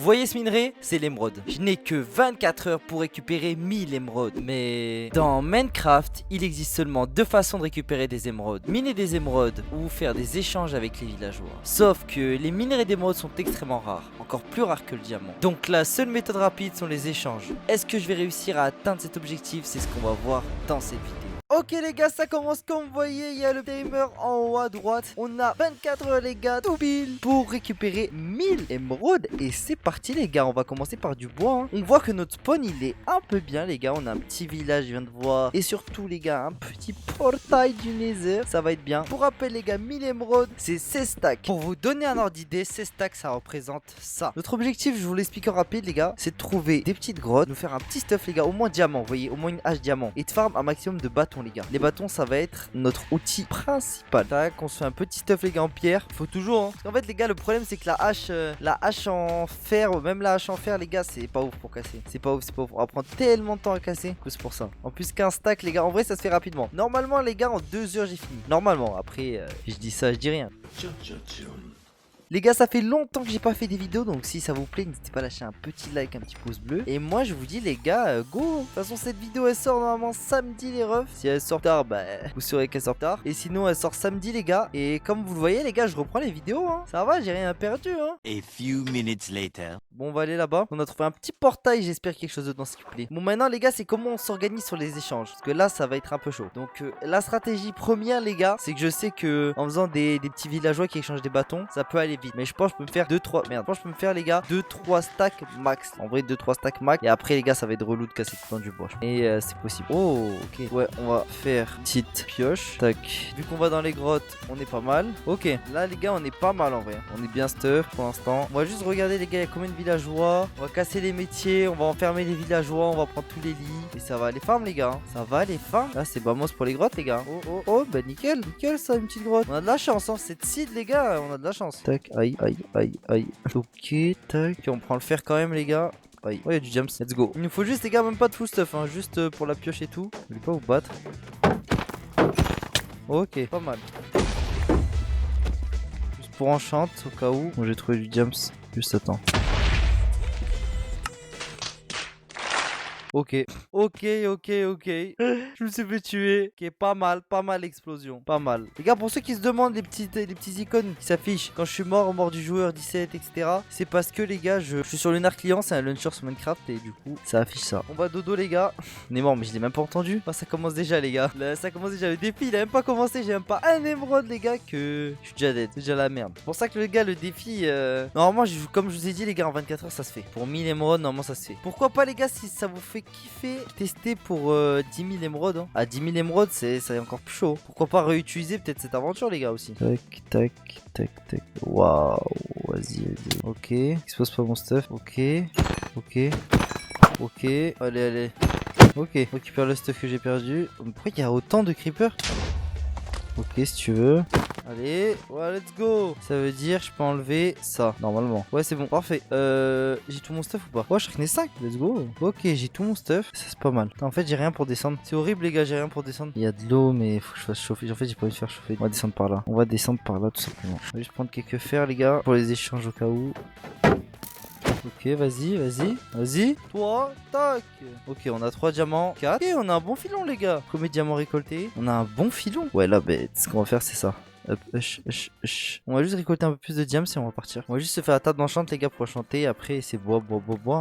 voyez ce minerai? C'est l'émeraude. Je n'ai que 24 heures pour récupérer 1000 émeraudes. Mais dans Minecraft, il existe seulement deux façons de récupérer des émeraudes. Miner des émeraudes ou faire des échanges avec les villageois. Sauf que les minerais d'émeraudes sont extrêmement rares. Encore plus rares que le diamant. Donc la seule méthode rapide sont les échanges. Est-ce que je vais réussir à atteindre cet objectif? C'est ce qu'on va voir dans cette vidéo. Ok les gars, ça commence comme vous voyez, il y a le timer en haut à droite. On a 24 heures les gars, tout pile, pour récupérer 1000 émeraudes. Et c'est parti les gars, on va commencer par du bois. On voit que notre spawn il est un peu bien les gars, on a un petit village, je viens de voir. Et surtout les gars, un petit portail du Nether, ça va être bien. Pour rappel les gars, 1000 émeraudes, c'est 16 stacks. Pour vous donner un ordre d'idée, 16 stacks ça représente ça. Notre objectif, je vous l'explique en rapide les gars, c'est de trouver des petites grottes, nous faire un petit stuff les gars, au moins diamant, vous voyez, au moins une hache diamant. Et de farm un maximum de bâtons les gars. Les bâtons ça va être notre outil principal. Tac, on se fait un petit stuff les gars en pierre. Il faut toujours hein. Parce qu'en fait les gars le problème c'est que la hache en fer, même la hache en fer les gars c'est pas ouf pour casser. C'est pas ouf, c'est pas ouf. On va prendre tellement de temps à casser que c'est pour ça. En plus qu'un stack les gars, en vrai ça se fait rapidement. Normalement les gars en 2 heures j'ai fini. Normalement après je dis ça, je dis rien. Les gars, ça fait longtemps que j'ai pas fait des vidéos, donc si ça vous plaît, n'hésitez pas à lâcher un petit like, un petit pouce bleu. Et moi, je vous dis les gars, go. De toute façon, cette vidéo, elle sort normalement samedi les refs. Si elle sort tard, bah, vous saurez qu'elle sort tard. Et sinon, elle sort samedi les gars. Et comme vous le voyez les gars, je reprends les vidéos, hein. Ça va, j'ai rien perdu, hein. A few minutes later. Bon, on va aller là-bas. On a trouvé un petit portail, j'espère quelque chose dedans s'il vous plaît. Bon, maintenant les gars, c'est comment on s'organise sur les échanges. Parce que là, ça va être un peu chaud. Donc, la stratégie première les gars, c'est que je sais que en faisant des petits villageois qui échangent des bâtons, ça peut aller vite. Mais je pense que je peux me faire 2-3 merde, je pense que je peux me faire les gars 2-3 stacks max. En vrai 2-3 stacks max. Et après les gars ça va être relou de casser tout le temps du bois. Et c'est possible. Oh ok. Ouais on va faire petite pioche. Tac. Vu qu'on va dans les grottes on est pas mal. Ok. Là les gars on est pas mal en vrai. On est bien stuff pour l'instant. On va juste regarder les gars il y a combien de villageois. On va casser les métiers. On va enfermer les villageois. On va prendre tous les lits. Et ça va aller farm les gars. Ça va aller farm. Là c'est bamos pour les grottes les gars. Oh oh oh. Bah nickel. Nickel ça une petite grotte. On a de la chance hein. Cette seed les gars on a de la chance. Tac. Aïe aïe aïe aïe. Ok, tac. On prend le fer quand même, les gars. Aïe. Oh, il y a du jumps. Let's go. Il nous faut juste, les gars, même pas de full stuff, hein. Juste pour la pioche et tout. Je vais pas vous battre. Ok, pas mal. Juste pour enchant, au cas où. Bon, j'ai trouvé du jumps. Juste attends. Ok, ok. Je me suis fait tuer. Ok, pas mal l'explosion. Pas mal. Les gars, pour ceux qui se demandent les petits icônes qui s'affichent quand je suis mort du joueur 17, etc. C'est parce que les gars, je suis sur le NAR client, c'est un launcher sur Minecraft et du coup, ça affiche ça. On va dodo les gars. On est mort, mais je l'ai même pas entendu. Oh, ça commence déjà les gars. Là, ça commence déjà. Le défi, il a même pas commencé. J'ai même pas un émeraude les gars que je suis déjà dead. C'est déjà la merde. C'est pour ça que les gars, le défi, normalement, comme je vous ai dit les gars, en 24 heures, ça se fait. Pour 1000 émeraudes, normalement, ça se fait. Pourquoi pas les gars, si ça vous fait kiffer tester pour 10 000 émeraudes hein. À 10 000 émeraudes c'est encore plus chaud. Pourquoi pas réutiliser peut-être cette aventure les gars aussi. Tac. Waouh. Vas-y. Ok. Expose pas mon stuff. Ok. Allez. Ok. Récupère le stuff que j'ai perdu. Pourquoi il y a autant de creepers? Ok si tu veux. Allez, ouais, let's go. Ça veut dire je peux enlever ça, normalement. Ouais, c'est bon, parfait. J'ai tout mon stuff ou pas? Ouais, je reconnais 5, let's go. Ok, j'ai tout mon stuff. Ça, c'est pas mal. En fait, j'ai rien pour descendre. C'est horrible, les gars, j'ai rien pour descendre. Il y a de l'eau, mais faut que je fasse chauffer. En fait, j'ai pas envie de faire chauffer. On va descendre par là. Tout simplement. Je vais juste prendre quelques fers, les gars, pour les échanges au cas où. Ok, vas-y. Toi, tac. Ok, on a 3 diamants. 4. Et on a un bon filon, les gars. Premier diamant récolté. On a un bon filon. Ouais, là, ce qu'on va faire, c'est ça. Hop, on va juste récolter un peu plus de diams et on va partir. On va juste se faire la table d'enchant les gars pour enchanter. Après c'est bois.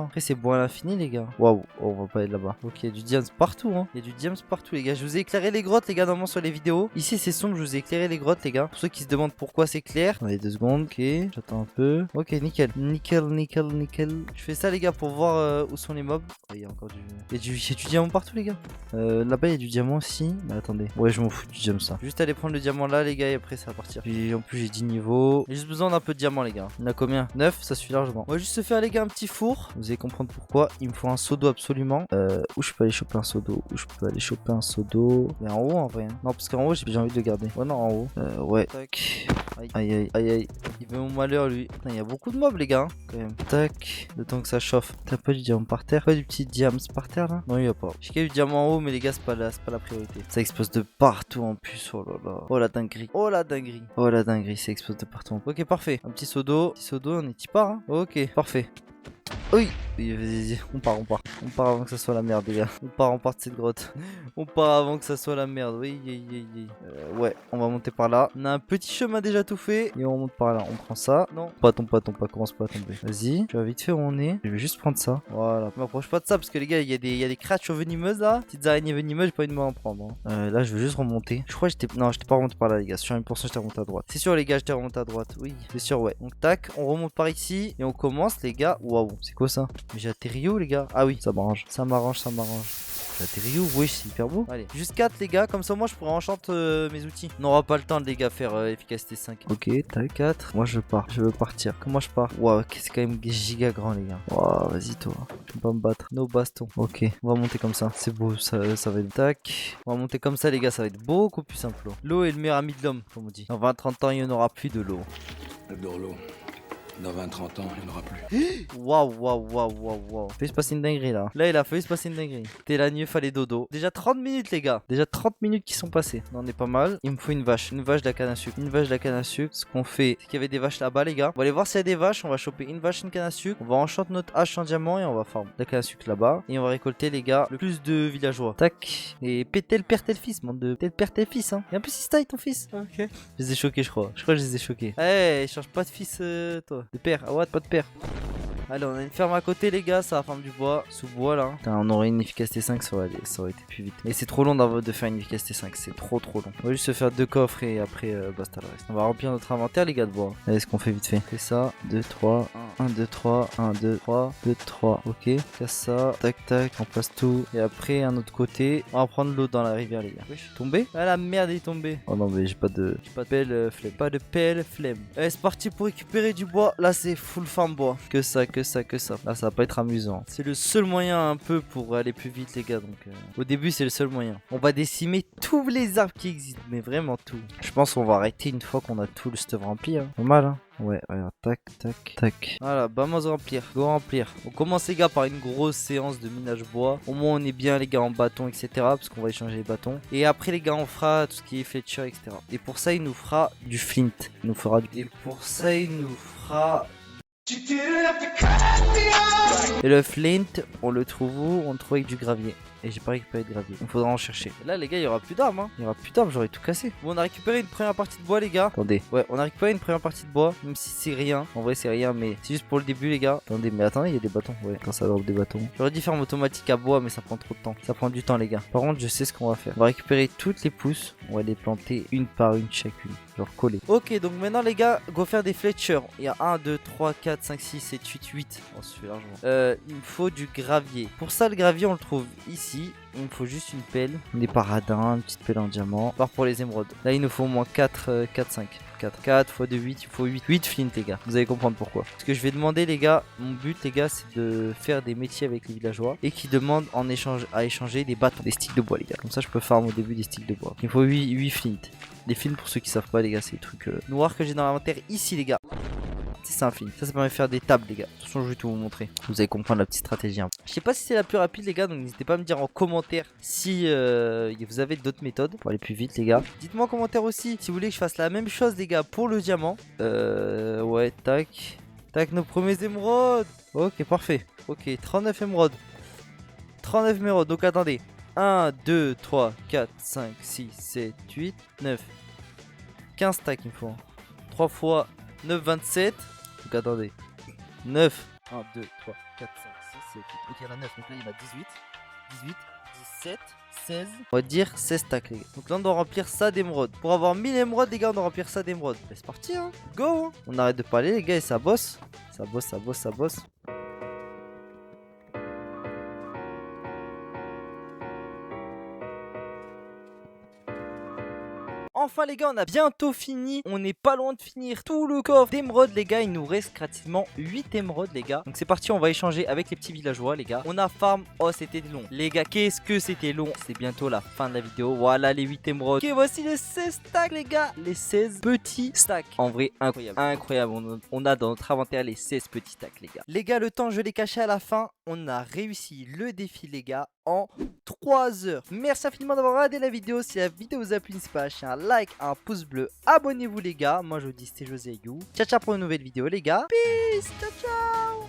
Après c'est bois à l'infini les gars. Waouh, on va pas aller là-bas. Ok, il y a du diams partout hein. Il y a du diams partout les gars. Je vous ai éclairé les grottes les gars normalement sur les vidéos. Ici c'est sombre, je vous ai éclairé les grottes les gars. Pour ceux qui se demandent pourquoi c'est clair. Allez 2 secondes, ok, j'attends un peu. Ok, nickel. Je fais ça les gars pour voir où sont les mobs. Oh, il y a encore il y a du diamant partout les gars. Là-bas il y a du diamant aussi. Mais attendez. Ouais je m'en fous du diamant ça. Juste aller prendre le diamant là les gars et après ça va partir. Puis en plus j'ai 10 niveaux. J'ai juste besoin d'un peu de diamant les gars. Il y en a combien? 9, ça suffit largement. On va juste se faire les gars un petit four. Vous allez comprendre pourquoi. Il me faut un seau d'eau absolument. Où je peux aller choper un seau d'eau? Mais en haut en vrai. Non parce qu'en haut j'ai envie de le garder. Ouais non en haut. Ouais. Tac. Aïe. Il veut mon malheur lui. Putain, il y a beaucoup de mobs les gars. Quand même. Tac. Le temps que ça chauffe. T'as pas du diamant par terre? Pas du petit diamant par terre là? Non il y a pas. J'ai qu'il y a du diamant en haut mais les gars c'est pas la priorité. Ça explose de partout en plus. Oh là là. Oh la dinguerie, ça explose de partout. Ok, parfait. Un petit seau d'eau. On est type pas, hein. Ok, parfait. Oui. Oui, vas-y, on part. On part avant que ça soit la merde, les gars. On part de cette grotte. On part avant que ça soit la merde. Oui. Ouais, on va monter par là. On a un petit chemin déjà tout fait. Et on monte par là. On prend ça. Non. Tombe pas. Commence pas à tomber. Vas-y. Tu vas vite faire où on est. Je vais juste prendre ça. Voilà. Je m'approche pas de ça parce que les gars, il y a des créatures venimeuses là. Petites araignées venimeuses, j'ai pas envie de m'en prendre. Là, je veux juste remonter. Je crois que j'étais. Non, j'étais pas remonté par là, les gars. Sur 1%, j'étais remonté à droite. C'est sûr, les gars, j'étais remonté à droite. Oui, c'est sûr, ouais. Donc, tac, on remonte par ici. Et on commence, les gars. Waouh, c'est quoi ça? Mais j'ai atterri où, les gars? Ah oui, ça m'arrange. Ça m'arrange. J'ai atterri où? Oui, c'est hyper beau. Allez, juste 4, les gars. Comme ça, moi, je pourrais enchanter mes outils. On n'aura pas le temps, les gars, faire efficacité 5. Ok, tac, 4. Moi, je pars. Je veux partir. Comment je pars? Waouh, c'est quand même giga grand, les gars. Waouh, vas-y, toi. Tu peux pas me battre. Nos bastons. Ok, on va monter comme ça. C'est beau, ça va être tac. On va monter comme ça, les gars. Ça va être beaucoup plus simple. L'eau est le meilleur ami de l'homme, comme on dit. Dans 20-30 ans, il n'y en aura plus de l'eau. Adore l'eau. Dans 20-30 ans, il n'y en aura plus. Waouh. Il se passer une dinguerie là. Là, il a failli se passer une dinguerie. T'es la nuit, fallait dodo. Déjà 30 minutes, les gars. Déjà 30 minutes qui sont passées. Non, on est pas mal. Il me faut une vache. Une vache de la canne à sucre. Une vache de la canne à sucre. Ce qu'on fait, c'est qu'il y avait des vaches là-bas, les gars. On va aller voir s'il y a des vaches. On va choper une vache, une canne à sucre. On va enchanter notre hache en diamant et on va farm la canne à sucre là-bas. Et on va récolter, les gars, le plus de villageois. Tac. Et péter le père tel fils, monde de. Péter le père tel fils, hein. Et en plus, il style ton fils. Ok. Je les ai choqués, je crois. Je crois que je les ai choqués. Eh, change pas de fils, toi. De père. Ah ouais, pas de père. Allez, on a une ferme à côté, les gars. Ça va farm du bois. Sous bois là. Putain, on aurait une efficacité 5, ça aurait été plus vite. Mais c'est trop long de faire une efficacité 5. C'est trop long. On va juste se faire 2 coffres et après basta le reste. On va remplir notre inventaire, les gars, de bois. Allez, ce qu'on fait vite fait. C'est ça. 2, 3. 1, 2, 3. 1, 2, 3. 2, 3. Ok. Casse ça. Tac. On place tout. Et après, un autre côté. On va prendre l'eau dans la rivière, les gars. Wesh. Tombé? Ah la merde, il est tombé. Oh non, mais j'ai pas de pelle flemme. Pas de pelle flemme. Allez, c'est parti pour récupérer du bois. Là, c'est full farm bois. Que ça. Là, ça va pas être amusant. C'est le seul moyen un peu pour aller plus vite, les gars. Donc, au début, c'est le seul moyen. On va décimer tous les arbres qui existent. Mais vraiment tout. Je pense qu'on va arrêter une fois qu'on a tout le stuff rempli. Hein. Pas mal, hein. Ouais, regarde, tac. Voilà, vamos remplir, go remplir. On commence, les gars, par une grosse séance de minage bois. Au moins, on est bien, les gars, en bâton, etc. Parce qu'on va échanger les bâtons. Et après, les gars, on fera tout ce qui est fletcher, etc. Et pour ça, il nous fera du flint. Il nous fera du... Et pour ça, il nous fera... Et le flint, on le trouve où? On le trouve avec du gravier. Et j'ai pas récupéré de gravier. Il faudra en chercher. Et là, les gars, il y aura plus d'armes. Hein. Il y aura plus d'armes, j'aurais tout cassé. Bon, on a récupéré une première partie de bois, les gars. Attendez. Ouais, on a récupéré une première partie de bois. Même si c'est rien. En vrai, c'est rien, mais c'est juste pour le début, les gars. Attendez, il y a des bâtons. Ouais, quand ça drop des bâtons. J'aurais dû faire un automatique à bois, mais ça prend trop de temps. Ça prend du temps, les gars. Par contre, je sais ce qu'on va faire. On va récupérer toutes les pousses. On va les planter une par une chacune. Genre coller. Ok, donc maintenant, les gars, go faire des fletchers. Il y a 1, 2, 3, 4, 5, 6, 7, 8. On se fait largement. Il me faut du gravier. Pour ça, le gravier, on le trouve ici. Il me faut juste une pelle, des paradins, une petite pelle en diamant. Part pour les émeraudes. Là, il nous faut au moins 4, 5. 4 fois 2, 8, il faut 8 flint, les gars. Vous allez comprendre pourquoi. Parce que je vais demander, les gars, mon but, les gars, c'est de faire des métiers avec les villageois et qui demandent en échange à échanger des bâtons, des sticks de bois, les gars. Comme ça, je peux farm au début des sticks de bois. Il me faut 8 flint. Les flint, pour ceux qui savent pas, les gars, c'est les trucs noirs que j'ai dans l'inventaire ici, les gars. C'est un film. Ça permet de faire des tables, les gars. De toute façon, je vais tout vous montrer. Vous allez comprendre la petite stratégie. Hein. Je sais pas si c'est la plus rapide, les gars. Donc, n'hésitez pas à me dire en commentaire si vous avez d'autres méthodes pour aller plus vite, les gars. Dites-moi en commentaire aussi si vous voulez que je fasse la même chose, les gars, pour le diamant. Ouais, tac. Nos premiers émeraudes. Ok, parfait. Ok, 39 émeraudes. 39 émeraudes. Donc, attendez. 1, 2, 3, 4, 5, 6, 7, 8, 9. 15 stacks, il me faut. 3 fois 9, 27. Donc attendez. 9. 1, 2, 3, 4, 5, 6, 7, 8. Ok, il y en a 9. Donc là, il y en a 18, 17, 16. On va dire 16 stacks, les gars. Donc là, on doit remplir ça d'émeraude. Pour avoir 1000 émeraudes, les gars, on doit remplir ça d'émeraude. C'est parti, hein. Go, hein. On arrête de parler, les gars, et ça bosse. Ça bosse. Enfin, les gars, on a bientôt fini. On n'est pas loin de finir tout le coffre d'émeraudes, les gars. Il nous reste pratiquement 8 émeraudes, les gars. Donc c'est parti, on va échanger avec les petits villageois, les gars. On a farm. Oh, c'était long. Les gars, qu'est-ce que c'était long. C'est bientôt la fin de la vidéo. Voilà les 8 émeraudes. Ok, voici les 16 stacks, les gars. Les 16 petits stacks. En vrai, incroyable. Incroyable. On a dans notre inventaire les 16 petits stacks, les gars. Les gars, le temps, je l'ai caché à la fin. On a réussi le défi, les gars, en 3 heures. Merci infiniment d'avoir regardé la vidéo. Si la vidéo vous a plu, n'hésitez pas à lâcher un like, un pouce bleu. Abonnez-vous, les gars. Moi, je vous dis, c'était José You. Ciao, ciao pour une nouvelle vidéo, les gars. Peace. Ciao, ciao.